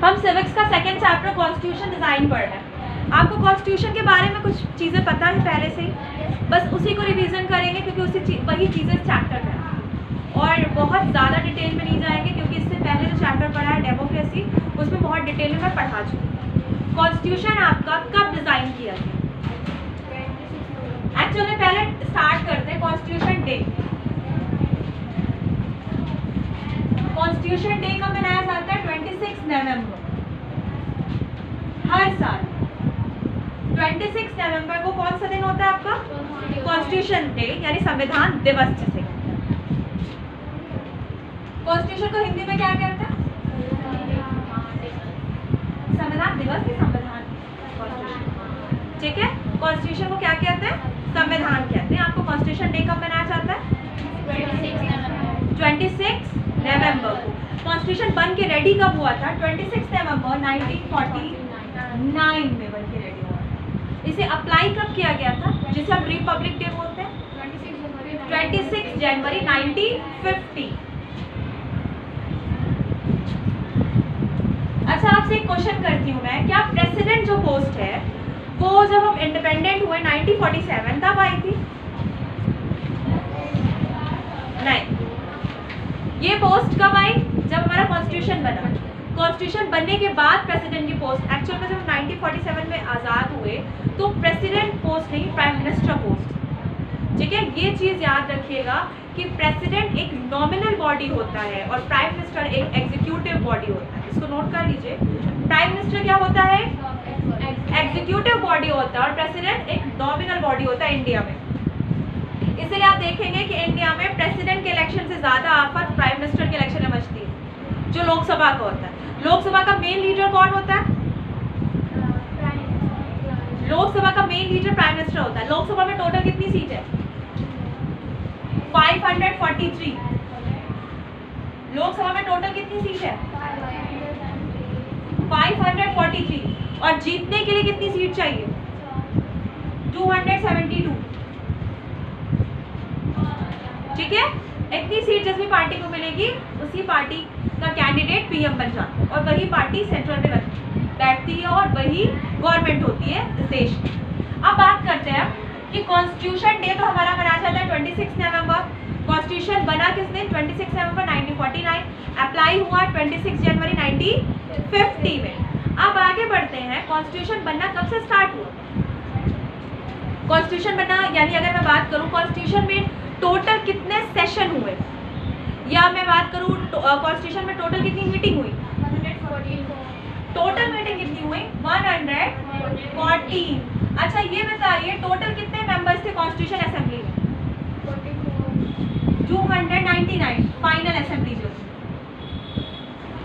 हम सिविक्स का second chapter constitution design पढ़ रहे हैं। आपको कॉन्स्टिट्यूशन के बारे में कुछ चीज़ें पता है पहले से, बस उसी को रिवीजन करेंगे क्योंकि वही चीज़ें चैप्टर में और बहुत ज़्यादा डिटेल में नहीं जाएंगे क्योंकि इससे पहले जो चैप्टर पढ़ा है डेमोक्रेसी, उसमें बहुत डिटेल में मैं पढ़ा चुकी हूँ। कॉन्स्टिट्यूशन आपका कब डिज़ाइन किया गया? एक्चुअली में पहले स्टार्ट करते हैं कॉन्स्टिट्यूशन डे। कॉन्स्टिट्यूशन डे कब मनाया जाता है? 26 नवंबर हर साल। 26 नवंबर को कौन सा दिन होता है आपका? कॉन्स्टिट्यूशन डे यानी संविधान दिवस जिसे। कॉन्स्टिट्यूशन को हिंदी में क्या कहते हैं? संविधान दिवस की संविधान, ठीक है। कॉन्स्टिट्यूशन को क्या कहते हैं? संविधान कहते हैं। आपको कॉन्स्टिट्यूशन डे कब मनाया जाता है? 26 नवंबर को। कॉन्स्टिट्यूशन बन के रेडी कब हुआ था? 26 नवंबर 1949 में बन के रेडी हुआ। इसे अप्लाई कब किया गया था, जिसे हम रिपब्लिक डे बोलते हैं? 26 जनवरी 1950। अच्छा, आपसे एक क्वेश्चन करती हूँ मैं, क्या प्रेसिडेंट जो पोस्ट है वो जब हम इंडिपेंडेंट हुए 1947 तब आई थी? नहीं। ये पोस्ट कब आई? जब हमारा कॉन्स्टिट्यूशन बना। कॉन्स्टिट्यूशन बनने के बाद प्रेसिडेंट की पोस्ट, एक्चुअल में जब 1947 में आज़ाद हुए तो प्रेसिडेंट पोस्ट नहीं, प्राइम मिनिस्टर पोस्ट, ठीक है। ये चीज़ याद रखिएगा कि प्रेसिडेंट एक नॉमिनल बॉडी होता है और प्राइम मिनिस्टर एक एग्जीक्यूटिव बॉडी होता है। इसको नोट कर लीजिए। प्राइम मिनिस्टर क्या होता है? एग्जीक्यूटिव बॉडी होता है और प्रेसिडेंट एक नॉमिनल बॉडी होता है इंडिया में। इसलिए आप देखेंगे कि इंडिया में प्रेसिडेंट के इलेक्शन से ज़्यादा आफत प्राइम मिनिस्टर के इलेक्शन में मचती है, जो लोकसभा का होता है। लोकसभा का मेन लीडर कौन होता है? लोकसभा का मेन लीडर प्राइम मिनिस्टर होता है। लोकसभा में टोटल कितनी सीट है? 543। लोकसभा में टोटल कितनी सीट है? 543। और जीतने के लिए कितनी सीट चाहिए? 272, ठीक है। इतनी सीट जिस भी पार्टी को मिलेगी उसी पार्टी का कैंडिडेट पीएम बन जाता है और वही पार्टी सेंट्रल में बैठती है और वही गवर्नमेंट होती है इस देश की। अब बात करते हैं कि कॉन्स्टिट्यूशन डे तो हमारा मनाया जाता है 26 नवंबर। कॉन्स्टिट्यूशन बना किस दिन? 26 नवंबर 1949। अप्लाई हुआ 26 जनवरी 1950 में। अब आगे बढ़ते हैं, कॉन्स्टिट्यूशन बनना कब से स्टार्ट हुआ? कॉन्स्टिट्यूशन बनना यानी अगर मैं बात करूं कॉन्स्टिट्यूशन में टोटल कितने सेशन हुए, या मैं बात करूं कॉन्स्टिट्यूशन में टोटल कितनी मीटिंग हुई? टोटल मीटिंग कितनी हुई? 114। अच्छा, ये बताइए टोटल कितने मेंबर्स थे कॉन्स्टिट्यूशन असेंबली में? 299। फाइनल असेंबली जो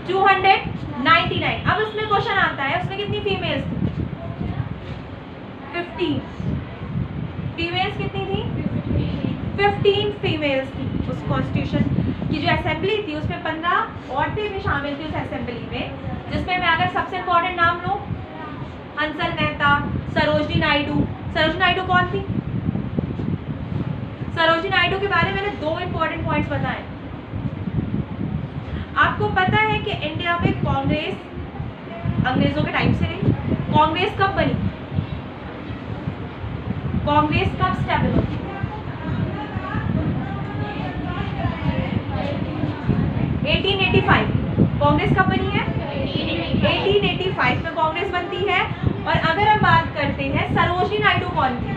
299। अब उसमें क्वेश्चन आता है उसमें कितनी फीमेल्स थी? 15। फीमेल्स कितनी थी? 15 फीमेल्स थी। उस कॉन्स्टिट्यूशन की जो असेंबली थी उसमें 15 औरतें भी शामिल थी उस असेंबली में, जिसमें मैं अगर सबसे इम्पोर्टेंट नाम लूँ, हंसल मेहता, सरोजनी नायडू। सरोजनी नायडू कौन थी? सरोजनी नायडू के बारे में मैंने 2 इम्पोर्टेंट पॉइंट्स बताए। आपको पता है कि इंडिया में कांग्रेस अंग्रेजों के टाइम से रही। कांग्रेस कब बनी? कांग्रेस कब स्टेबल हुई? 1885। कांग्रेस कब बनी है? 1885 में कांग्रेस बनती है। और अगर हम बात करते हैं सरोजनी नायडू कौन थी?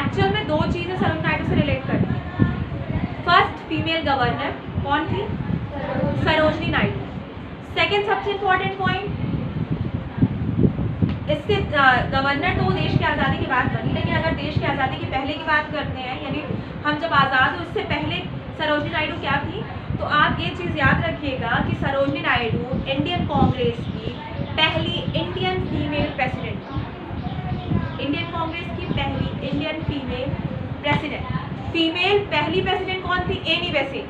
एक्चुअल में 2 चीजें सरोजनी नायडू से रिलेट करती हैं। फर्स्ट, फीमेल गवर्नर कौन थी? सरोजनी नायडू। सेकंड सबसे इम्पोर्टेंट पॉइंट, इससे गवर्नर तो देश की आज़ादी की बात बनी, लेकिन अगर देश की आज़ादी की पहले की बात करते हैं यानी हम जब आज़ाद हुए उससे पहले सरोजनी नायडू क्या थी, तो आप ये चीज़ याद रखिएगा कि सरोजनी नायडू इंडियन कांग्रेस की पहली इंडियन फीमेल प्रेसिडेंट थी। इंडियन कांग्रेस की पहली इंडियन फीमेल प्रेसिडेंट। फीमेल पहली प्रेसिडेंट कौन थी? Annie Besant.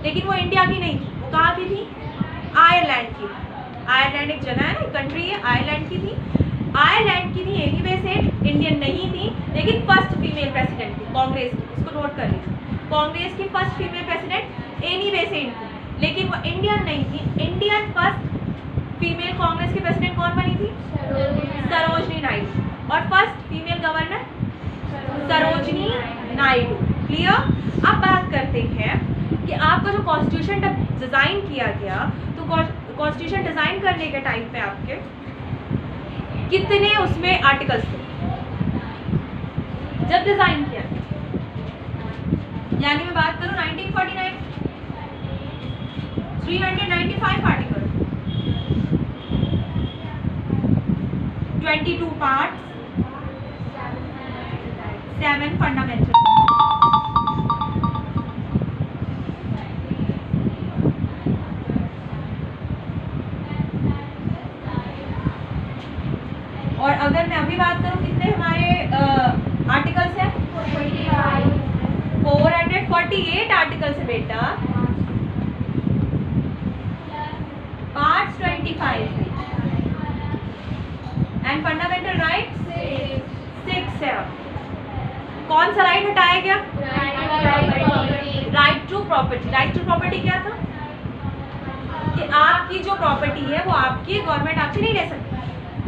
लेकिन वो इंडिया की नहीं थी, वो कहाँ की थी? आयरलैंड की। आयरलैंड एक जगह है ना, कंट्री है, आयरलैंड की थी। आयरलैंड की थी एनी बेसेंट, इंडियन नहीं थी, लेकिन फर्स्ट फीमेल प्रेसिडेंट थी कांग्रेस की। इसको नोट कर लीजिए, कांग्रेस की first female president Annie Besant थी। लेकिन वो इंडियन नहीं थी। इंडियन फर्स्ट फीमेल कांग्रेस की प्रेसिडेंट कौन बनी थी? सरोजनी नायडू। और first female governor Sarojini Naidu. Clear? अब बात करते हैं कि आपका जो कॉन्स्टिट्यूशन डिजाइन किया गया, तो कॉन्स्टिट्यूशन डिजाइन करने के टाइम पे आपके कितने उसमें आर्टिकल्स थे जब डिजाइन किया? यानी मैं बात करूं 1949, 395 आर्टिकल, 22 पार्ट्स, 7 फंडामेंटल। और अगर मैं अभी बात करूं कितने हमारे आर्टिकल्स हैं? 448 आर्टिकल्स है बेटा। पार्ट्स 25 एंड फंडामेंटल राइट्स 6 है। कौन सा राइट हटाया गया? Right to property. Right to property क्या था? कि आपकी जो प्रॉपर्टी है वो आपकी, गवर्नमेंट आपसे नहीं ले सकती,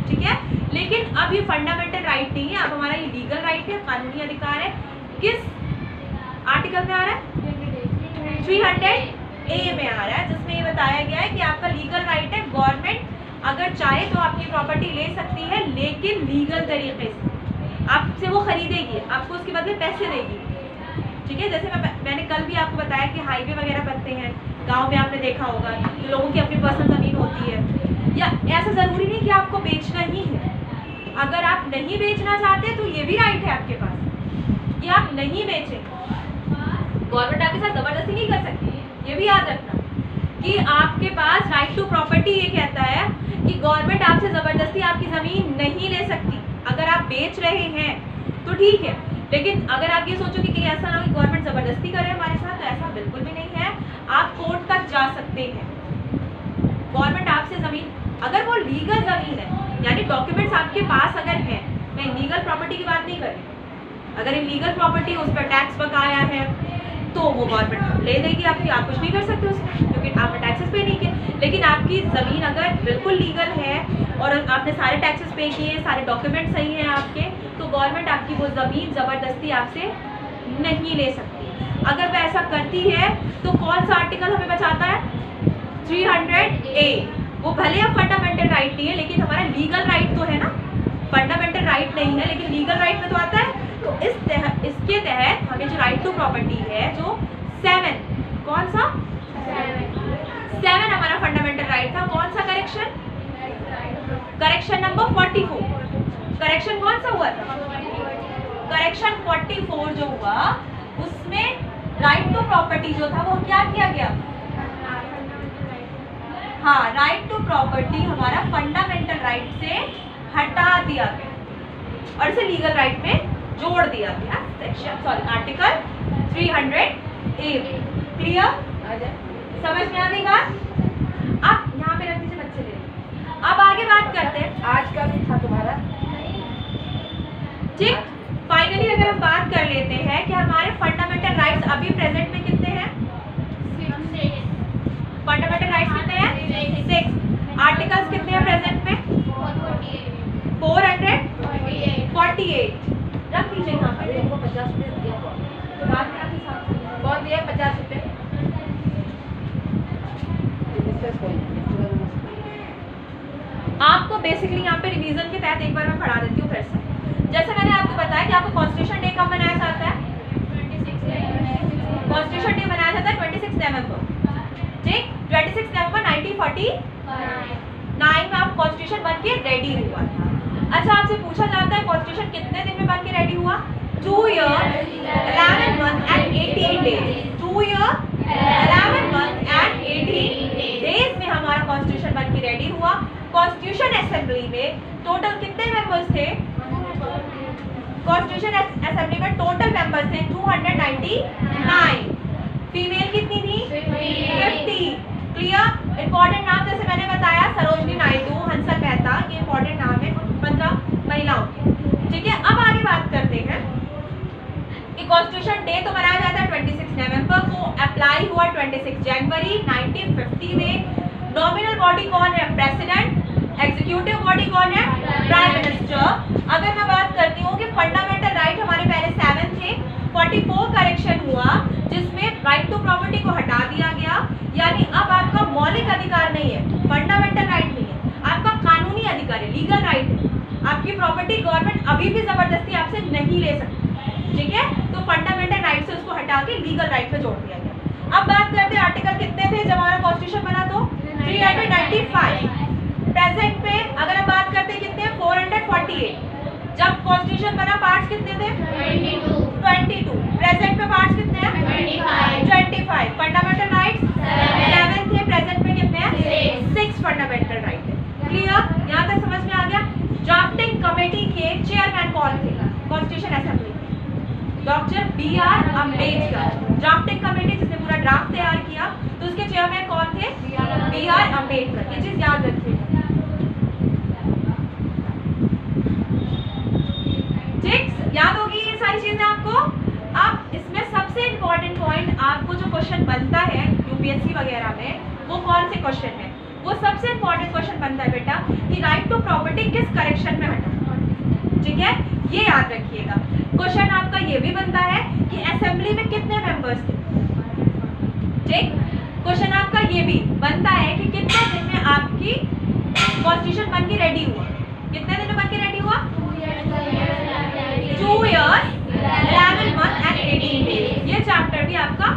ठीक है। लेकिन अब ये फंडामेंटल राइट नहीं है, अब हमारा ये लीगल राइट है, कानूनी अधिकार है। किस आर्टिकल में आ रहा है? 300A में आ रहा है, जिसमें ये बताया गया है कि आपका लीगल राइट है, गवर्नमेंट अगर चाहे तो आपकी प्रॉपर्टी ले सकती है, लेकिन लीगल तरीके से आपसे वो खरीदेगी, आपको उसके बदले पैसे देगी, ठीक है। जैसे मैंने कल भी आपको बताया कि हाईवे वगैरह बनते हैं गांव में, आपने देखा होगा कि लोगों की अपनी पर्सनल ज़मीन होती है। या ऐसा ज़रूरी नहीं कि आपको बेचना ही है, अगर आप नहीं बेचना चाहते तो ये भी राइट है आपके पास कि आप नहीं बेचें। गवर्नमेंट आपके साथ ज़बरदस्ती नहीं कर सकती, ये भी याद रखना कि आपके पास राइट टू प्रॉपर्टी ये कहता है कि गवर्नमेंट आपसे ज़बरदस्ती आपकी ज़मीन नहीं ले सकती। अगर आप बेच रहे हैं तो ठीक है, लेकिन अगर आप ये सोचो कि ऐसा ना हो कि गवर्नमेंट ज़बरदस्ती करे हमारे साथ, तो ऐसा बिल्कुल भी नहीं है। आप कोर्ट तक जा सकते हैं। गवर्नमेंट आपसे ज़मीन, अगर वो लीगल ज़मीन है, यानी डॉक्यूमेंट्स आपके पास अगर हैं, मैं लीगल प्रॉपर्टी की बात नहीं कर रही, अगर इलीगल प्रॉपर्टी उस पर टैक्स बकाया है तो वो गवर्नमेंट ले देगी आपकी, आप कुछ नहीं कर सकते उसमें क्योंकि आपने टैक्सेस पे नहीं किए। लेकिन आपकी ज़मीन अगर बिल्कुल लीगल है और आपने सारे टैक्सेस पे किए, सारे डॉक्यूमेंट सही हैं आपके, तो गवर्नमेंट आपकी वो ज़मीन ज़बरदस्ती आपसे नहीं ले सकती। अगर वह ऐसा करती है तो कौन सा आर्टिकल हमें बचाता है? 300A। वो भले अब फंडामेंटल राइट नहीं है, लेकिन हमारा लीगल राइट तो है ना। फंडामेंटल राइट नहीं है लेकिन लीगल राइट में तो आता है। तो इसके तहत हमें जो राइट टू प्रॉपर्टी है, जो 7, कौन सा 7 हमारा फंडामेंटल राइट था। कौन सा करेक्शन? Correction number 44। करेक्शन कौन सा हुआ था? करेक्शन 44 जो हुआ, उसमें राइट टू प्रॉपर्टी जो था वो क्या किया गया? हाँ, राइट टू प्रॉपर्टी हमारा फंडामेंटल राइट से हटा दिया गया और इसे लीगल राइट में जोड़ दिया गया, सेक्शन आर्टिकल 300A। क्लियर? समझ में आ गई बात? अब यहाँ पे रख दीजिए बच्चे ले। अब आगे बात करते हैं। आज का भी था तुम्हारा, ठीक। फाइनली अगर हम बात कर लेते हैं कि हमारे फंडामेंटल राइट्स अभी प्रेजेंट में कितने हैं? फंडामेंटल राइट्स कितने हैं? 6। आर्टिकल्स कितने हैं प्रेजेंट में? 448। रख दीजिए यहाँ पे। 50 रुपये दिया, तो बात में आपके साथ बहुत दिया 50 रुपये। आपको बेसिकली यहाँ पे रिवीजन के तहत एक बार मैं पढ़ा देती हूँ फिर से। जैसे मैंने आपको बताया कि आपको कॉन्स्टिट्यूशन डे कब मनाया जाता है? कॉन्स्टिट्यूशन डे मनाया जाता है 26 नवंबर, ठीक। 26 नवंबर 1949 में आप कॉन्स्टिट्यूशन बन के रेडी हुआ था। अच्छा, आपसे पूछा जाता है कॉन्स्टिट्यूशन कितने दिन में बन के रेडी हुआ? 2 years 11 months and 18 days। 2 years 11 months and 18 days में हमारा कॉन्स्टिट्यूशन बन के रेडी हुआ। कॉन्स्टिट्यूशन असेंबली में टोटल कितने मेंबर्स थे? कॉन्स्टिट्यूशन असेंबली में टोटल मेंबर्स थे 299। फीमेल कितनी थी? 50। क्लियर? इंपॉर्टेंट नाम जैसे मैंने बताया, सरोजनी नायडू, हंसल मेहता, ये इंपॉर्टेंट नाम है 15 महिलाओं के, ठीक है। अब आगे बात करते हैं कि कॉन्स्टिट्यूशन डे तो मनाया जाता है 26 नवंबर को, अप्लाई हुआ 26 जनवरी 1950 में। नॉमिनल बॉडी कौन है? प्रेसिडेंट। एग्जीक्यूटिव बॉडी कौन है? Prime minister. अगर मैं बात करती हूँ कि फंडामेंटल राइट हमारे पहले 7 थे, 44 करेक्शन हुआ जिसमें राइट टू प्रॉपर्टी को हटा दिया गया, यानी अब आपका मौलिक अधिकार नहीं है, फंडामेंटल राइट नहीं है, आपका कानूनी अधिकार है, लीगल राइट है। आपकी प्रॉपर्टी गवर्नमेंट अभी भी जबरदस्ती आपसे नहीं ले सकती, ठीक है? तो फंडामेंटल राइट से उसको हटा के लीगल राइट में जोड़ दिया गया। अब बात करते हैं आर्टिकल कितने थे जब हमारा कॉन्स्टिट्यूशन बना, तो 395। प्रेजेंट पे अगर हम बात करते हैं कितने, 448। जब कॉन्स्टिट्यूशन बना पार्ट्स कितने थे? 22। प्रेजेंट पे पार्ट्स कितने हैं? 25। फंडामेंटल राइट्स 7 थे, प्रेजेंट में कितने हैं? 6 फंडामेंटल राइट है। क्लियर? यहाँ तक समझ में आ गया? ड्राफ्टिंग कमेटी के चेयरमैन कौन थे constitution assembly? Doctor B.R. Ambedkar. Drafting committee जिसने पूरा ड्राफ्ट तैयार किया, तो उसके चेयरमैन कौन थे? B.R. अम्बेडकर। ये चीज याद रखिएगा, ठीक? याद होगी ये सारी चीजें आपको। अब इसमें सबसे इम्पोर्टेंट पॉइंट आपको जो क्वेश्चन बनता है यूपीएससी वगैरह में, वो कौन से क्वेश्चन है? वो सबसे इम्पोर्टेंट क्वेश्चन बनता है बेटा कि राइट टू प्रॉपर्टी किस करेक्शन में हटा, ठीक है? ये याद रखिएगा। क्वेश्चन आपका ये भी बनता है कि असेंबली में कितने मेंबर्स थे, ठीक? क्वेश्चन आपका ये भी बनता है कि कितने दिन में आपकी कॉन्स्टिट्यूशन बन के रेडी हुआ। कितने दिन में बन के रेडी हुआ? 2 years 11 months and 18 days। ये चैप्टर भी आपका